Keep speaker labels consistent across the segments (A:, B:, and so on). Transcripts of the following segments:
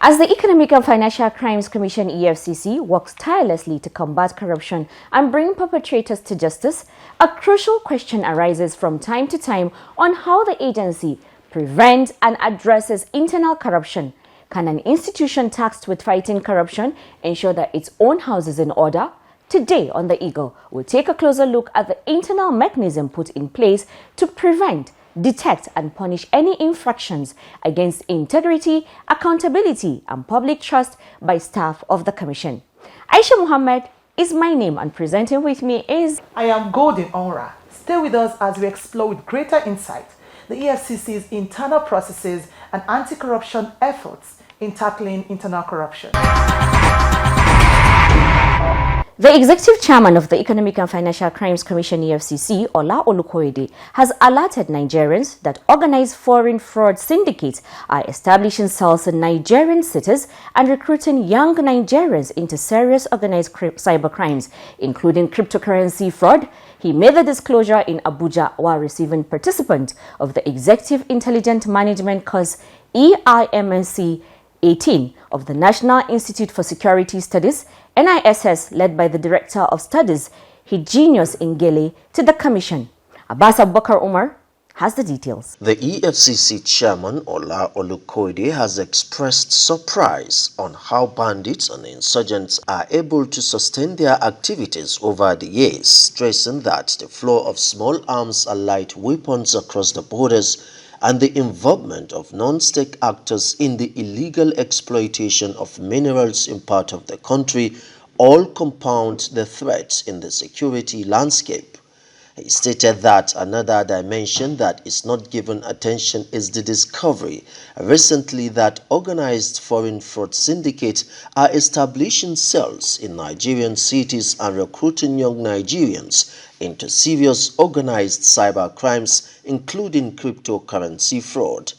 A: As the Economic and Financial Crimes Commission (EFCC) works tirelessly to combat corruption and bring perpetrators to justice, a crucial question arises from time to time on how the agency prevents and addresses internal corruption. Can an institution tasked with fighting corruption ensure that its own house is in order? Today on The Eagle, we'll take a closer look at the internal mechanism put in place to prevent, detect and punish any infractions against integrity, accountability and public trust by staff of the Commission. Aisha Muhammad is my name and presenting with me is...
B: I am Golden Aura. Stay with us as we explore with greater insight the EFCC's internal processes and anti-corruption efforts in tackling internal corruption.
A: The Executive Chairman of the Economic and Financial Crimes Commission (EFCC), Ola Olukoyede, has alerted Nigerians that organized foreign fraud syndicates are establishing cells in Nigerian cities and recruiting young Nigerians into serious organized cyber crimes, including cryptocurrency fraud. He made the disclosure in Abuja while receiving participant of the Executive Intelligent Management course EIMNC 18 of the National Institute for Security Studies NISS, led by the Director of Studies, Hijinius Ngele, to the Commission. Abbas Abubakar Umar has the details.
C: The EFCC Chairman, Ola Olukoyede, has expressed surprise on how bandits and insurgents are able to sustain their activities over the years, stressing that the flow of small arms and light weapons across the borders and the involvement of non-state actors in the illegal exploitation of minerals in part of the country all compound the threats in the security landscape. He stated that another dimension that is not given attention is the discovery recently that organized foreign fraud syndicates are establishing cells in Nigerian cities and recruiting young Nigerians into serious organized cyber crimes, including cryptocurrency fraud.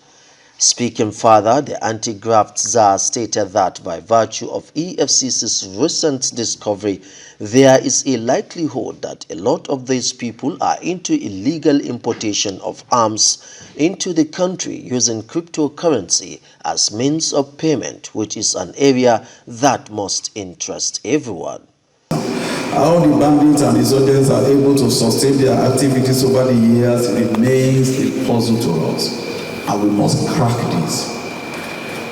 C: Speaking further, the anti-graft czar stated that by virtue of EFCC's recent discovery, there is a likelihood that a lot of these people are into illegal importation of arms into the country using cryptocurrency as means of payment, which is an area that must interest everyone.
D: How the bandits and insurgents are able to sustain their activities over the years remains a puzzle to us, and we must crack this.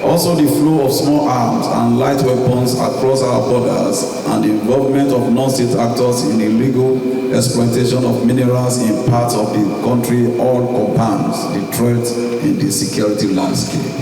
D: Also, the flow of small arms and light weapons across our borders and the involvement of non-state actors in illegal exploitation of minerals in parts of the country all compounds the threat in the security landscape.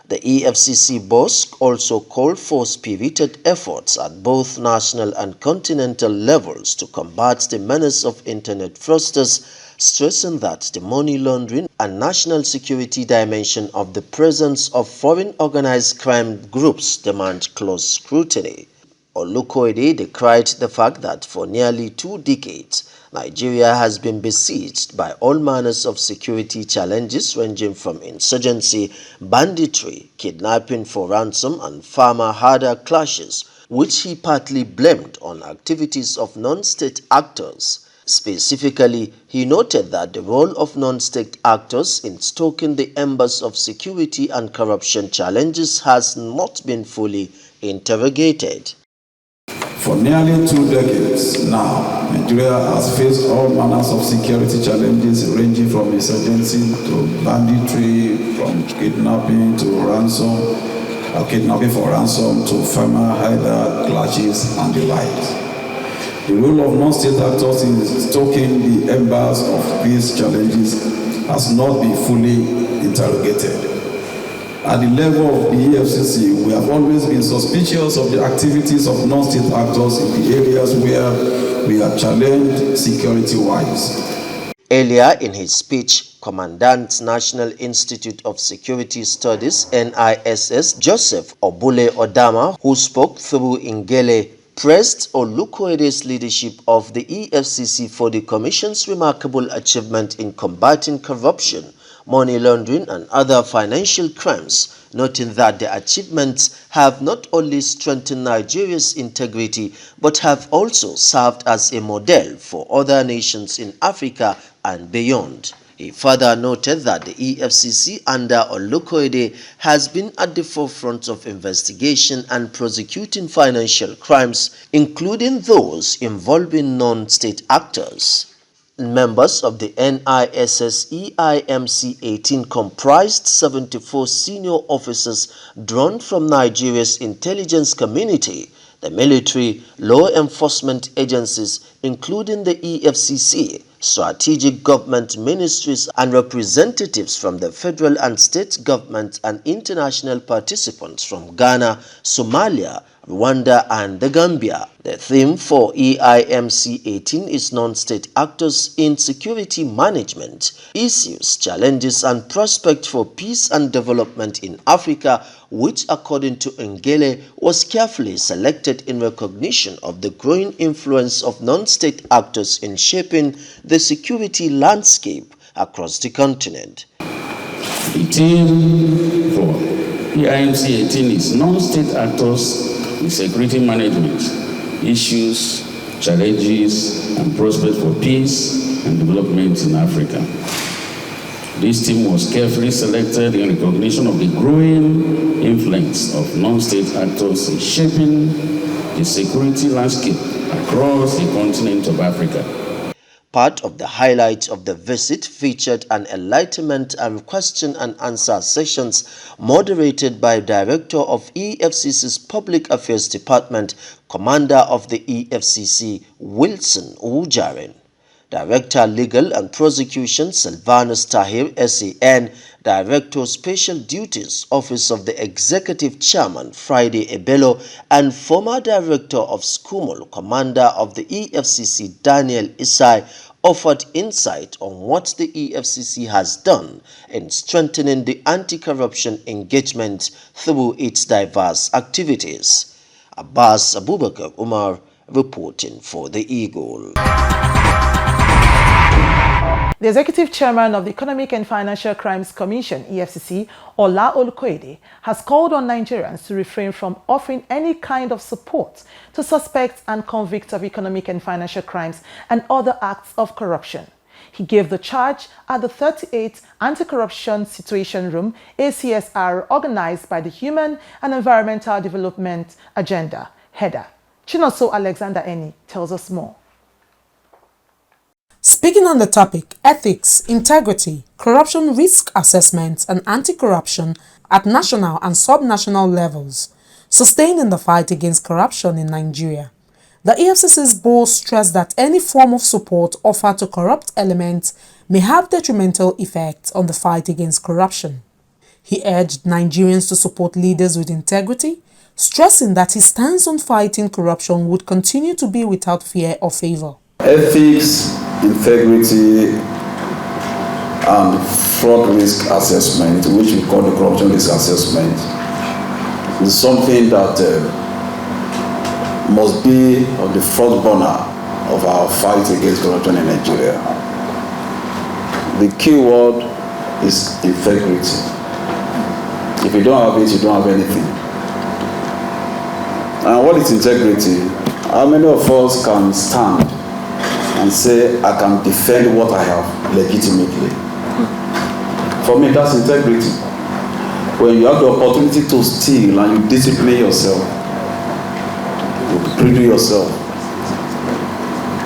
C: The EFCC boss also called for spirited efforts at both national and continental levels to combat the menace of internet fraudsters, stressing that the money laundering and national security dimension of the presence of foreign organized crime groups demand close scrutiny. Olukoyede decried the fact that for nearly 2 decades, Nigeria has been besieged by all manners of security challenges ranging from insurgency, banditry, kidnapping for ransom and farmer-herder clashes, which he partly blamed on activities of non-state actors. Specifically, he noted that the role of non-state actors in stoking the embers of security and corruption challenges has not been fully interrogated.
D: For nearly 2 decades now, Nigeria has faced all manners of security challenges ranging from insurgency to banditry, from kidnapping to ransom, kidnapping for ransom to farmer-herder clashes and the like. The role of non-state actors in stoking the embers of these challenges has not been fully interrogated. At the level of the EFCC, we have always been suspicious of the activities of non-state actors in the areas where we are challenged security-wise.
C: Earlier in his speech, Commandant National Institute of Security Studies NISS Joseph Obule Odama, who spoke through Ngele, praised Olukoyede's leadership of the EFCC for the Commission's remarkable achievement in combating corruption, money laundering and other financial crimes, noting that the achievements have not only strengthened Nigeria's integrity but have also served as a model for other nations in Africa and beyond. He further noted that the EFCC under Olukoide has been at the forefront of investigation and prosecuting financial crimes, including those involving non-state actors. Members of the NISS EIMC 18 comprised 74 senior officers drawn from Nigeria's intelligence community, the military, law enforcement agencies, including the EFCC, strategic government ministries, and representatives from the federal and state government and international participants from Ghana, Somalia, Rwanda, and the Gambia. The theme for EIMC 18 is non-state actors in security management, issues, challenges, and prospects for peace and development in Africa, which, according to Ngele, was carefully selected in recognition of the growing influence of non-state actors in shaping the security landscape across the continent.
D: The theme for EIMC 18 is non-state actors in security management, issues, challenges, and prospects for peace and development in Africa. This team was carefully selected in recognition of the growing influence of non-state actors in shaping the security landscape across the continent of Africa.
C: Part of the highlights of the visit featured an enlightenment and question and answer sessions moderated by Director of EFCC's Public Affairs Department, Commander of the EFCC, Wilson Ujaren. Director Legal and Prosecution, Silvanus Tahir, SAN, Director Special Duties, Office of the Executive Chairman, Friday Ebelo, and former Director of SCUMUL, Commander of the EFCC, Daniel Isai, offered insight on what the EFCC has done in strengthening the anti-corruption engagement through its diverse activities. Abbas Abubakar Umar reporting for the Eagle.
B: The Executive Chairman of the Economic and Financial Crimes Commission, EFCC, Ola Olukoide, has called on Nigerians to refrain from offering any kind of support to suspects and convicts of economic and financial crimes and other acts of corruption. He gave the charge at the 38th Anti-Corruption Situation Room, ACSR, organized by the Human and Environmental Development Agenda, HEDA. Chinoso Alexander Eni tells us more.
E: Speaking on the topic, ethics, integrity, corruption risk assessment and anti-corruption at national and sub-national levels, sustaining the fight against corruption in Nigeria, the EFCC's board stressed that any form of support offered to corrupt elements may have detrimental effects on the fight against corruption. He urged Nigerians to support leaders with integrity, stressing that his stance on fighting corruption would continue to be without fear or favor.
D: Ethics, integrity, and fraud risk assessment, which we call the corruption risk assessment, is something that must be on the front burner of our fight against corruption in Nigeria. The key word is integrity. If you don't have it, you don't have anything. And what is integrity? How many of us can stand and say, I can defend what I have legitimately? For me, that's integrity. When you have the opportunity to steal and you discipline yourself, you prove yourself,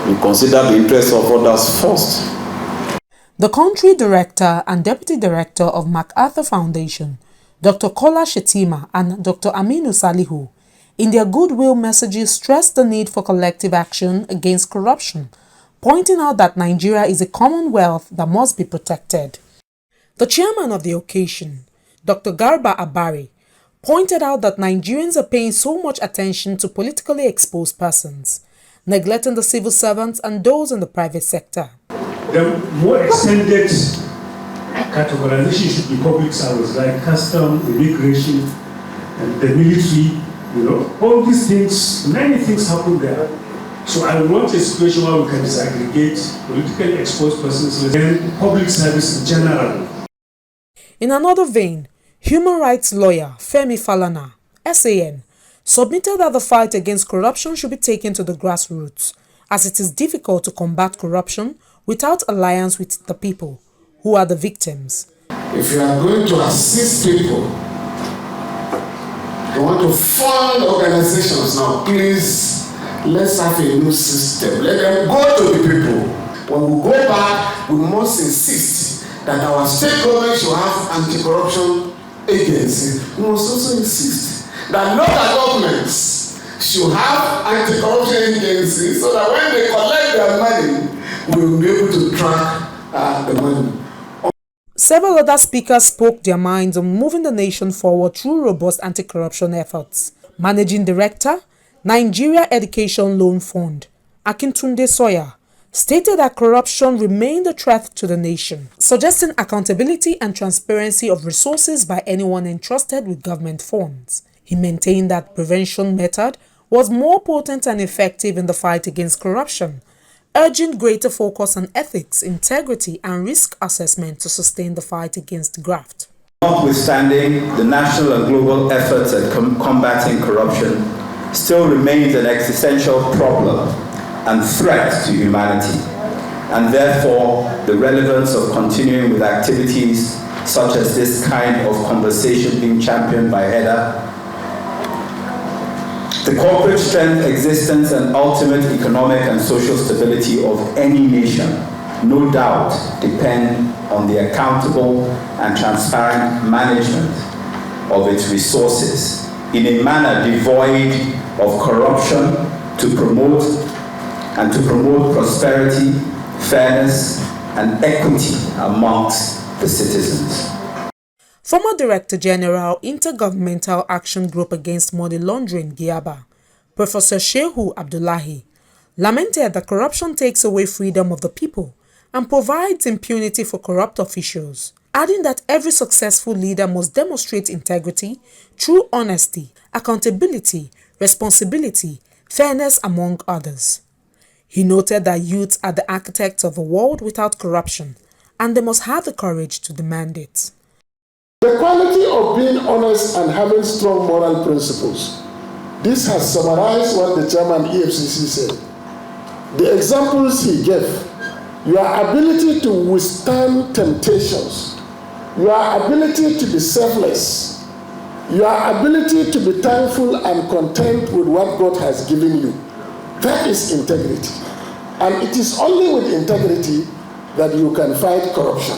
D: you consider the interests of others first.
E: The country director and deputy director of MacArthur Foundation, Dr. Kola Shetima and Dr. Aminu Salihu, in their goodwill messages stressed the need for collective action against corruption, pointing out that Nigeria is a commonwealth that must be protected. The chairman of the occasion, Dr. Garba Abari, pointed out that Nigerians are paying so much attention to politically exposed persons, neglecting the civil servants and those in the private sector.
F: The more extended categorization should be public service, like custom, immigration, and the military. All these things, many things happen there. So I want a situation where we can disaggregate politically exposed persons and public service in general.
E: In another vein, Human rights lawyer Femi Falana, SAN, submitted that the fight against corruption should be taken to the grassroots, as it is difficult to combat corruption without alliance with the people, who are the victims.
G: If you are going to assist people, you want to fund organizations now, please, let's have a new system. Let them go to the people. When we go back, we must insist that our state government should have anti-corruption agencies. We must also insist that local governments should have anti-corruption agencies so that when they collect their money, we will be able to track the money.
E: Several other speakers spoke their minds on moving the nation forward through robust anti-corruption efforts. Managing Director, Nigeria Education Loan Fund, Akintunde Sawyer, stated that corruption remained a threat to the nation, suggesting accountability and transparency of resources by anyone entrusted with government funds. He maintained that prevention method was more potent and effective in the fight against corruption, urging greater focus on ethics, integrity, and risk assessment to sustain the fight against graft.
D: Notwithstanding, the national and global efforts at combating corruption still remains an existential problem and threat to humanity, and therefore the relevance of continuing with activities such as this kind of conversation being championed by HEDA. The corporate strength, existence, and ultimate economic and social stability of any nation, no doubt, depend on the accountable and transparent management of its resources in a manner devoid of corruption to promote prosperity, fairness, and equity amongst the citizens.
E: Former Director General, Intergovernmental Action Group Against Money Laundering, GIABA, Professor Shehu Abdullahi, lamented that corruption takes away freedom of the people and provides impunity for corrupt officials, adding that every successful leader must demonstrate integrity, true honesty, accountability, responsibility, fairness, among others. He noted that youths are the architects of a world without corruption, and they must have the courage to demand it.
G: The quality of being honest and having strong moral principles. This has summarized what the chairman EFCC said. The examples he gave, your ability to withstand temptations, your ability to be selfless, your ability to be thankful and content with what God has given you. That is integrity. And it is only with integrity that you can fight corruption.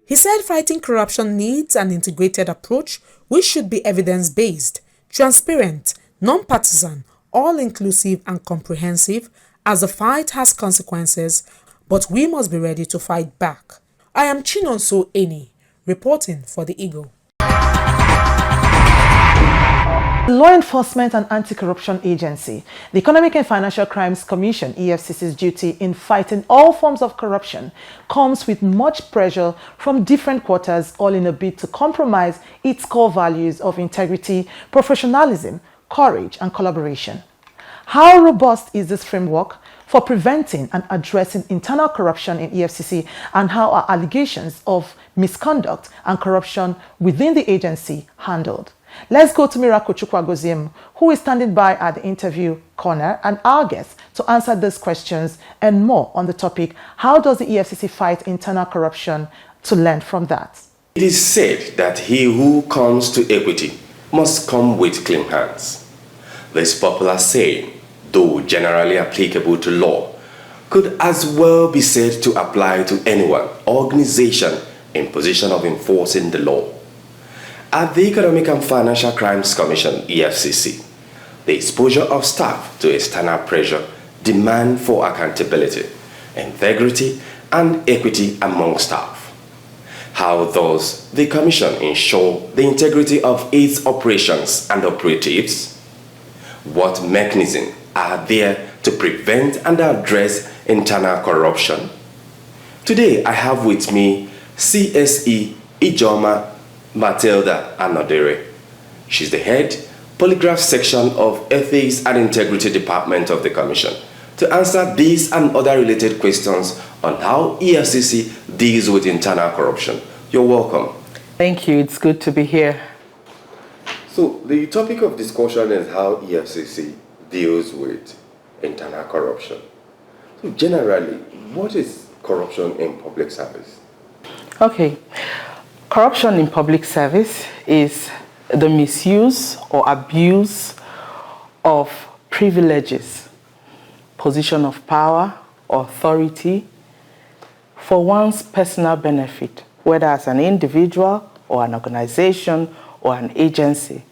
E: He said fighting corruption needs an integrated approach which should be evidence-based, transparent, non-partisan, all-inclusive and comprehensive, as the fight has consequences, but we must be ready to fight back. I am Chinonso Eni, reporting for The Eagle.
B: Law Enforcement and Anti-Corruption Agency, the Economic and Financial Crimes Commission, EFCC's duty in fighting all forms of corruption comes with much pressure from different quarters, all in a bid to compromise its core values of integrity, professionalism, courage, and collaboration. How robust is this framework for preventing and addressing internal corruption in EFCC, and how are allegations of misconduct and corruption within the agency handled? Let's go to Miracle Chukwagoziem, who is standing by at the interview corner, and our guest to answer these questions and more on the topic, how does the EFCC fight internal corruption, to learn from that.
H: It is said that he who comes to equity must come with clean hands. This popular saying, though generally applicable to law, could as well be said to apply to anyone or organization in position of enforcing the law. At the Economic and Financial Crimes Commission, EFCC, the exposure of staff to external pressure demand for accountability, integrity, and equity among staff. How does the Commission ensure the integrity of its operations and operatives? What mechanisms are there to prevent and address internal corruption? Today, I have with me CSE Ijoma Matilda Anodere. She's the head polygraph section of Ethics and Integrity Department of the Commission, to answer these and other related questions on how EFCC deals with internal corruption. You're welcome.
I: Thank you. It's good to be here.
H: So the topic of discussion is how EFCC deals with internal corruption. So generally, what is corruption in public service?
I: Okay. Corruption in public service is the misuse or abuse of privileges, position of power, authority for one's personal benefit, whether as an individual or an organization or an agency.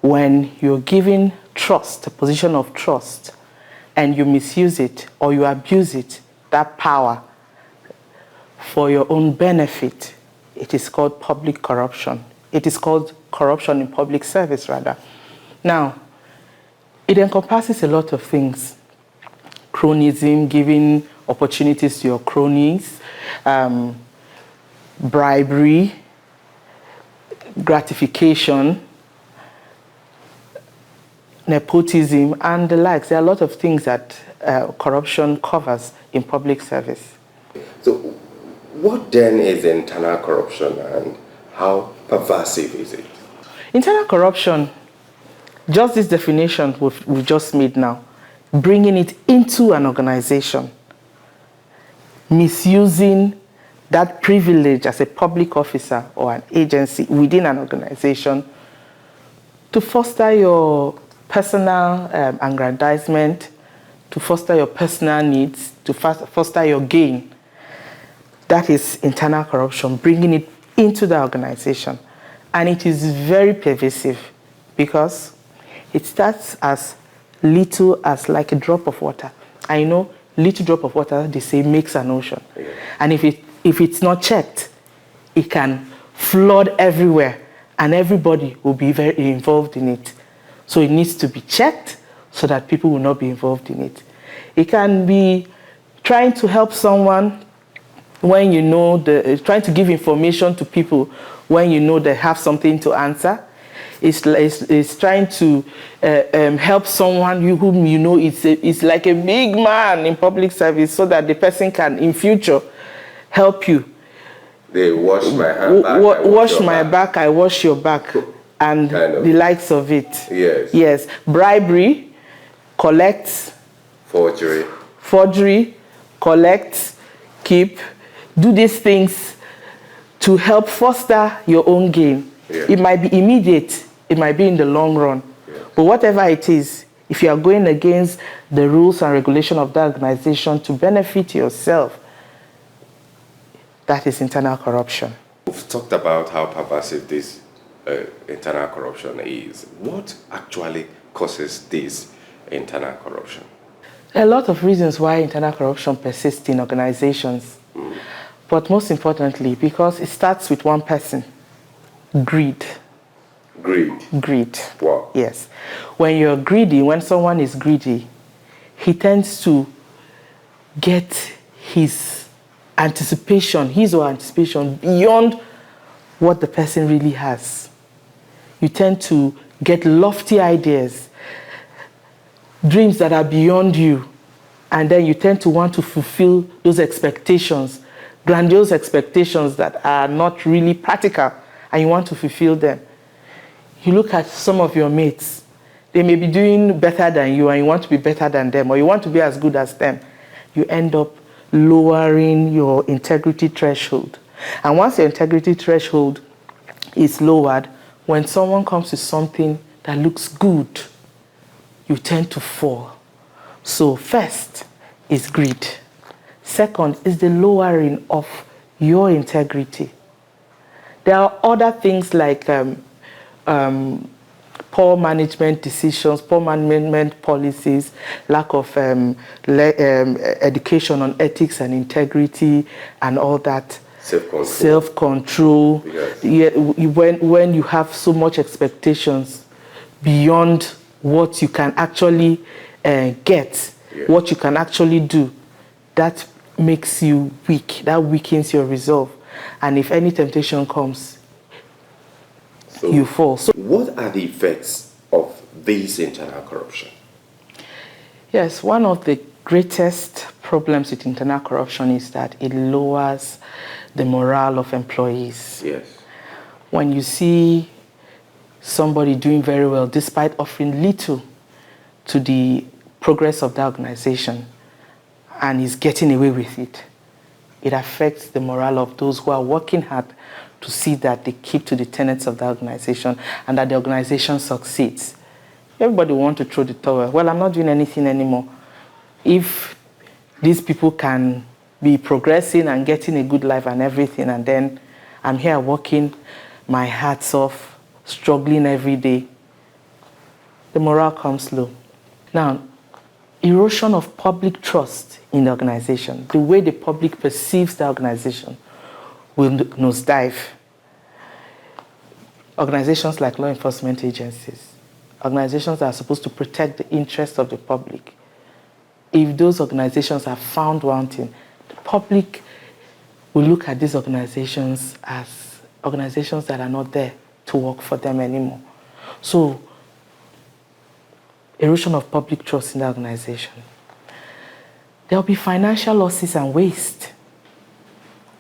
I: When you're given trust, a position of trust, and you misuse it or you abuse it, that power, for your own benefit, it is called public corruption. It is called corruption in public service, rather. Now, it encompasses a lot of things. Cronyism, giving opportunities to your cronies, bribery, gratification, nepotism, and the likes. There are a lot of things that corruption covers in public service.
H: So what then is internal corruption and how pervasive is it?
I: Internal corruption, just this definition we've just made now, bringing it into an organization, misusing that privilege as a public officer or an agency within an organization to foster your personal aggrandizement, to foster your personal needs, to foster your gain. That is internal corruption, bringing it into the organization. And it is very pervasive because it starts as little as like a drop of water. I know little drop of water, they say, makes an ocean. Yeah. And if it's not checked, it can flood everywhere and everybody will be very involved in it. So it needs to be checked so that people will not be involved in it. It can be trying to help someone when you know, trying to give information to people when you know they have something to answer. It's trying to help someone whom you know is like a big man in public service so that the person can, in future, help you.
H: They wash my hand back,
I: wash my back, I wash your back, and kind of the likes of it.
H: Yes.
I: Yes. Bribery, collect. Forgery, collect, keep. Do these things to help foster your own gain. Yeah. It might be immediate, it might be in the long run. Yeah. But whatever it is, if you are going against the rules and regulation of that organization to benefit yourself, that is internal corruption.
H: We've talked about how pervasive this internal corruption is. What actually causes this internal corruption?
I: A lot of reasons why internal corruption persists in organizations. But most importantly, because it starts with one person. Greed. Greed.
H: Wow.
I: Yes. When you're greedy, when someone is greedy, he tends to get his or anticipation beyond what the person really has. You tend to get lofty ideas, dreams that are beyond you, and then you tend to want to fulfill those expectations, grandiose expectations that are not really practical, and you want to fulfill them. You look at some of your mates, they may be doing better than you, and you want to be better than them, or you want to be as good as them. You end up lowering your integrity threshold. And once your integrity threshold is lowered, when someone comes to something that looks good, you tend to fall. So first is greed. Second is the lowering of your integrity. There are other things like poor management decisions, poor management policies, lack of education on ethics and integrity and all that. Self-control. Yes. When you have so much expectations beyond what you can actually get, what you can actually do, that makes you weak. That weakens your resolve. And if any temptation comes, you fall. So,
H: what are the effects of this internal corruption?
I: Yes, one of the greatest problems with internal corruption is that it lowers the morale of employees.
H: Yes.
I: when you see somebody doing very well despite offering little to the progress of the organization and is getting away with it, it affects the morale of those who are working hard to see that they keep to the tenets of the organization and that the organization succeeds. Everybody wants to throw the towel. Well, I'm not doing anything anymore. If these people can be progressing and getting a good life and everything, and then I'm here working my hats off, struggling every day, the morale comes low. Now, erosion of public trust in the organization, the way the public perceives the organization, will nosedive. Organizations like law enforcement agencies, organizations that are supposed to protect the interests of the public, if those organizations are found wanting, the public will look at these organizations as organizations that are not there to work for them anymore. So, erosion of public trust in the organization. There will be financial losses and waste.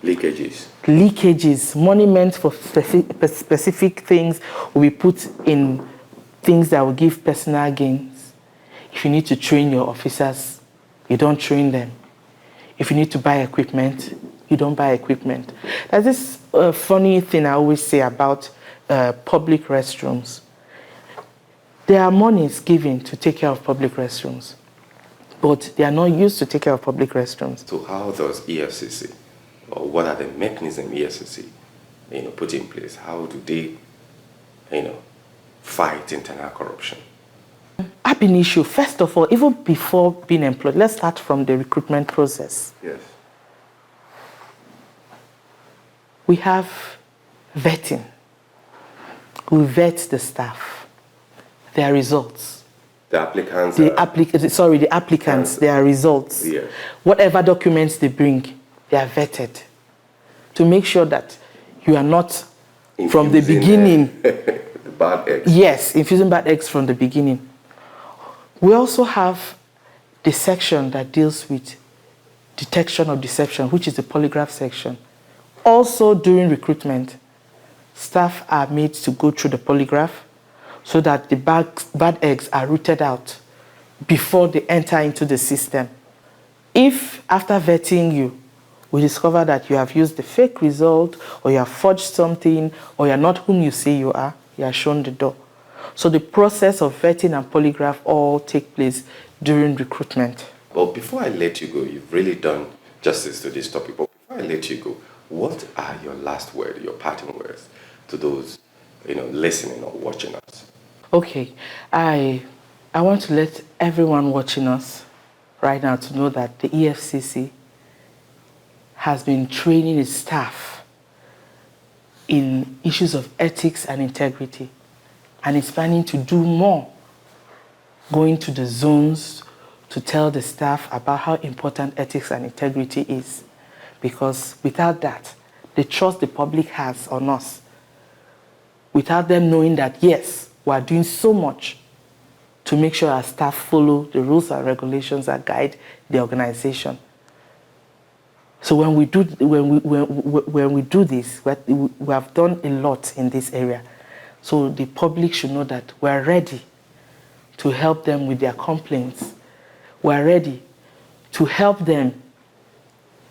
I: Leakages. Money meant for specific things will be put in things that will give personal gains. If you need to train your officers, you don't train them. If you need to buy equipment, you don't buy equipment. There's this funny thing I always say about public restrooms. There are monies given to take care of public restrooms, but they are not used to take care of public restrooms.
H: So how does EFCC, or what are the mechanisms EFCC, put in place? How do they, fight internal corruption?
I: Ab initio, first of all, even before being employed, let's start from the recruitment process.
H: Yes.
I: We have vetting. We vet the staff, their results.
H: The applicants?
I: The applicants, their results.
H: Yes.
I: Whatever documents they bring, they are vetted to make sure that you are not infusing from the beginning.
H: The bad eggs.
I: Yes, infusing bad eggs from the beginning. We also have the section that deals with detection of deception, which is the polygraph section. Also, during recruitment, staff are made to go through the polygraph so that the bad eggs are rooted out before they enter into the system. If, after vetting you, we discover that you have used the fake result, or you have forged something, or you are not whom you say you are shown the door. So the process of vetting and polygraph all take place during recruitment.
H: Well, before I let you go, you've really done justice to this topic, but before I let you go, what are your last words, your parting words to those, listening or watching us?
I: Okay, I want to let everyone watching us right now to know that the EFCC has been training its staff in issues of ethics and integrity, and is planning to do more, going to the zones to tell the staff about how important ethics and integrity is. Because without that, the trust the public has on us, without them knowing that, yes, we are doing so much to make sure our staff follow the rules and regulations that guide the organization. So when we do this, we have done a lot in this area. So the public should know that we are ready to help them with their complaints. We are ready to help them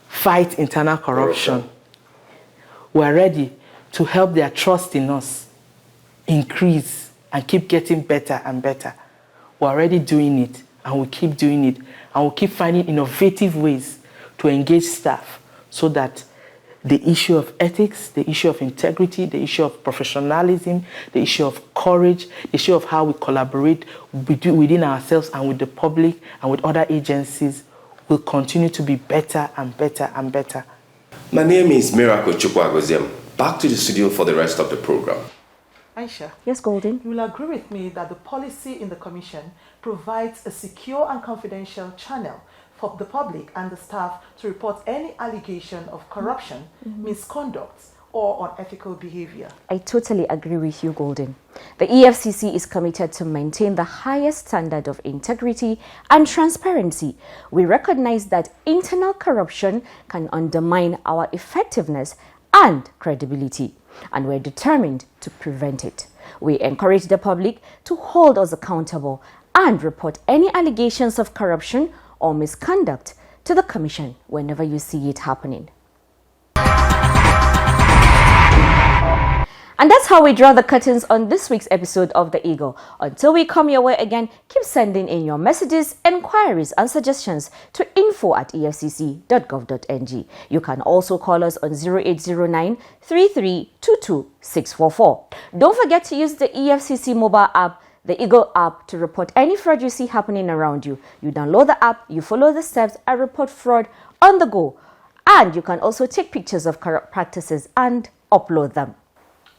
I: fight internal corruption. We are ready to help their trust in us increase and keep getting better and better. We're already doing it, and we'll keep doing it, and we'll keep finding innovative ways to engage staff so that the issue of ethics, the issue of integrity, the issue of professionalism, the issue of courage, the issue of how we collaborate within ourselves and with the public and with other agencies will continue to be better and better and better.
H: My name is Miracle Chukwagoziem. Back to the studio for the rest of the program.
B: Aisha.
A: Yes, Golden.
B: You will agree with me that the policy in the Commission provides a secure and confidential channel for the public and the staff to report any allegation of corruption, misconduct, or unethical behavior.
A: I totally agree with you, Golden. The EFCC is committed to maintain the highest standard of integrity and transparency. We recognize that internal corruption can undermine our effectiveness and credibility. and we're determined to prevent it. We encourage the public to hold us accountable and report any allegations of corruption or misconduct to the Commission whenever you see it happening. And that's how we draw the curtains on this week's episode of The Eagle. Until we come your way again, keep sending in your messages, enquiries and suggestions to info@efcc.gov.ng. You can also call us on 0809 3322 644. Don't forget to use the EFCC mobile app, the Eagle app, to report any fraud you see happening around you. You download the app, you follow the steps and report fraud on the go. And you can also take pictures of corrupt practices and upload them.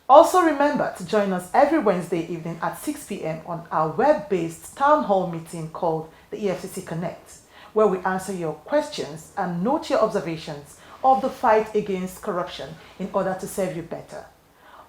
B: Also remember to join us every Wednesday evening at 6 p.m. on our web-based town hall meeting called the EFCC Connect, where we answer your questions and note your observations of the fight against corruption in order to serve you better.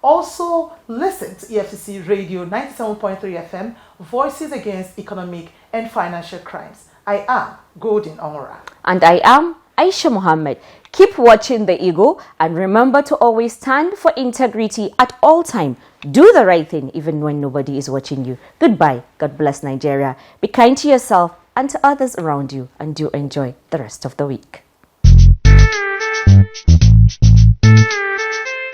B: Also, listen to EFCC Radio 97.3 FM, Voices Against Economic and Financial Crimes. I am Golden Onwara.
A: And I am Aisha Mohammed. Keep watching The Eagle and remember to always stand for integrity at all time. Do the right thing even when nobody is watching you. Goodbye. God bless Nigeria. Be kind to yourself and to others around you, and do enjoy the rest of the week.